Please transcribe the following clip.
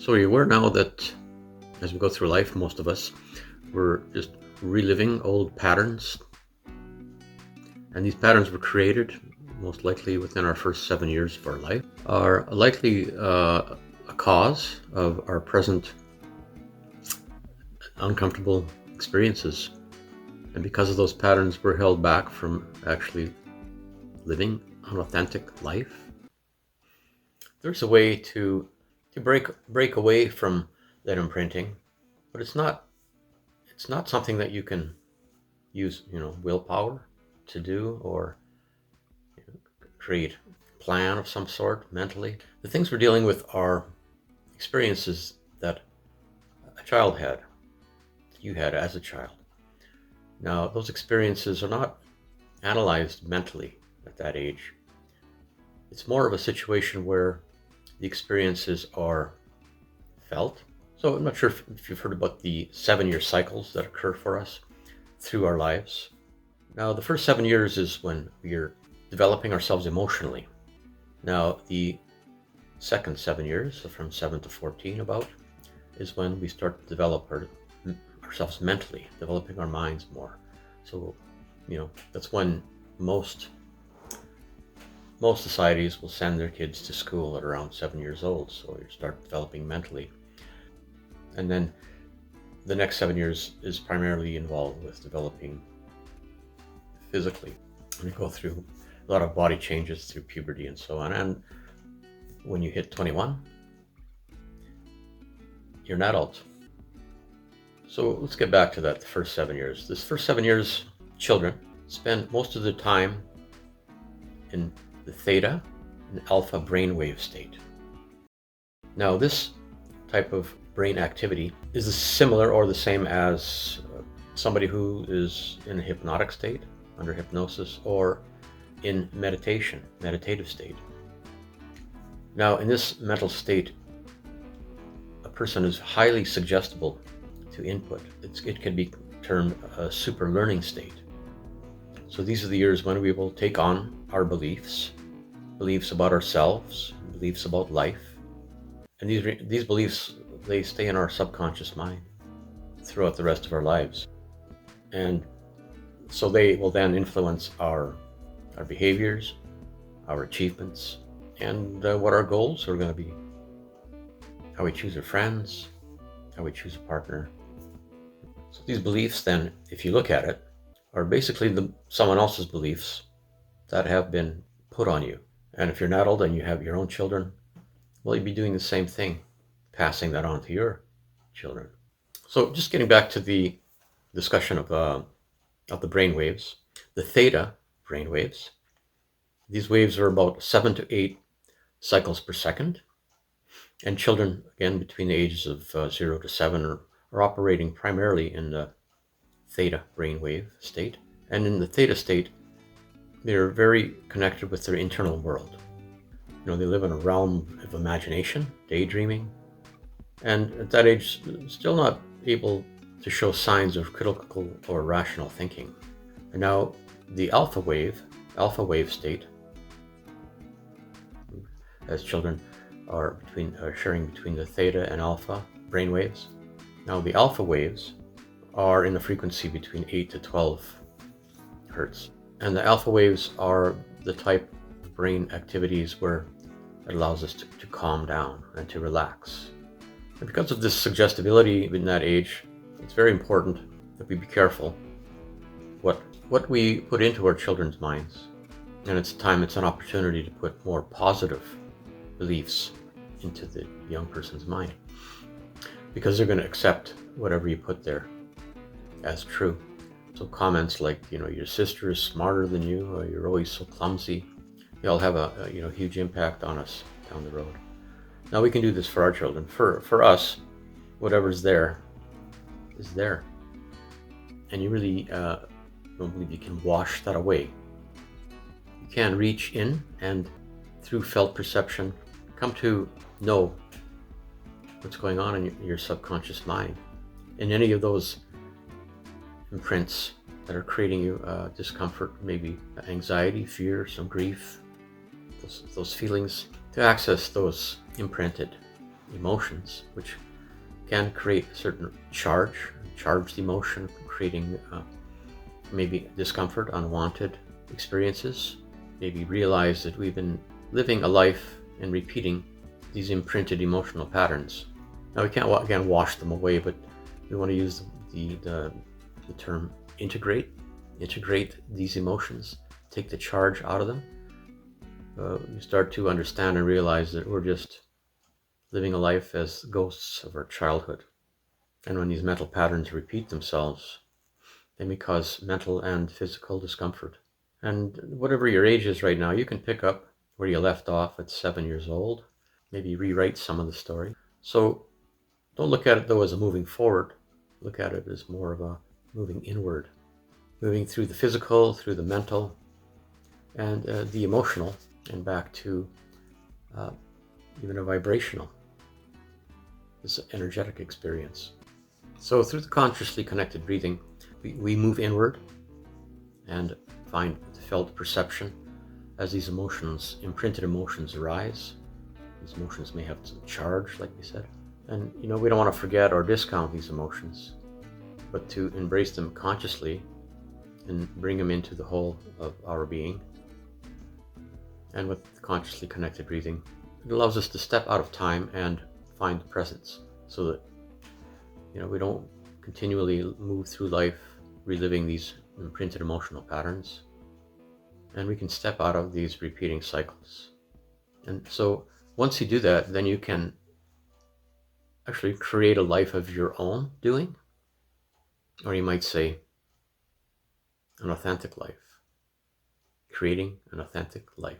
So you're aware now that as we go through life, most of us, we're just reliving old patterns. And these patterns were created most likely within our first 7 years of our life, are likely a cause of our present uncomfortable experiences. And because of those patterns, we're held back from actually living an authentic life. There's a way to break away from that imprinting, but it's not something that you can use willpower to do, or create a plan of some sort mentally. The things we're dealing with are experiences that a child had, you had as a child. Now, those experiences are not analyzed mentally at that age. It's more of a situation where the experiences are felt. So I'm not sure if you've heard about the 7-year cycles that occur for us through our lives. Now, the first 7 years is when we're developing ourselves emotionally. Now, the second 7 years, so from 7 to 14 about, is when we start to develop ourselves mentally, developing our minds more. So, that's when most societies will send their kids to school at around 7 years old. So you start developing mentally. And then the next 7 years is primarily involved with developing physically. And you go through a lot of body changes through puberty and so on. And when you hit 21, you're an adult. So let's get back to that, the first 7 years. This first 7 years, children spend most of the time in the theta and alpha brainwave state. Now, this type of brain activity is similar or the same as somebody who is in a hypnotic state, under hypnosis, or in meditative state. Now, in this mental state, a person is highly suggestible to input. It can be termed a super learning state. So these are the years when we will take on our beliefs about ourselves, beliefs about life. And these beliefs, they stay in our subconscious mind throughout the rest of our lives. And so they will then influence our behaviors, our achievements, and what our goals are going to be. How we choose our friends, how we choose a partner. So these beliefs then, if you look at it, are basically someone else's beliefs that have been put on you. And if you're an adult and you have your own children, well, you'd be doing the same thing, passing that on to your children. So just getting back to the discussion of the brain waves, the theta brain waves, these waves are about 7 to 8 cycles per second. And children, again, between the ages of 0 to 7 are operating primarily in the theta brainwave state. And in the theta state, they're very connected with their internal world. They live in a realm of imagination, daydreaming, and at that age, still not able to show signs of critical or rational thinking. And now the alpha wave state, as children are sharing between the theta and alpha brainwaves. Now the alpha waves are in a frequency between 8 to 12 hertz. And the alpha waves are the type of brain activities where it allows us to calm down and to relax. And because of this suggestibility in that age, it's very important that we be careful what we put into our children's minds. And it's an opportunity to put more positive beliefs into the young person's mind, because they're going to accept whatever you put there as true. So comments like, your sister is smarter than you, or you're always so clumsy, they all have a huge impact on us down the road. Now we can do this for our children. For us, whatever's there is there. And you really don't believe you can wash that away. You can reach in and through felt perception come to know what's going on in your subconscious mind. And any of those imprints that are creating you discomfort, maybe anxiety, fear, some grief, those feelings, to access those imprinted emotions, which can create a certain charged emotion, creating maybe discomfort, unwanted experiences. Maybe realize that we've been living a life and repeating these imprinted emotional patterns. Now we can't again wash them away, but we want to use the term integrate these emotions, take the charge out of them. You start to understand and realize that we're just living a life as ghosts of our childhood. And when these mental patterns repeat themselves, they may cause mental and physical discomfort. And whatever your age is right now, you can pick up where you left off at 7 years old, maybe rewrite some of the story. So don't look at it though as a moving forward. Look at it as more of a moving inward, moving through the physical, through the mental, and the emotional, and back to even a vibrational, this energetic experience. So through the consciously connected breathing, we move inward and find the felt perception as these emotions, imprinted emotions, arise. These emotions may have some charge, like we said. And we don't want to forget or discount these emotions, but to embrace them consciously and bring them into the whole of our being. And with consciously connected breathing, it allows us to step out of time and find the presence, so that we don't continually move through life reliving these imprinted emotional patterns, and we can step out of these repeating cycles. And so once you do that, then you can actually create a life of your own doing, or you might say an authentic life, creating an authentic life.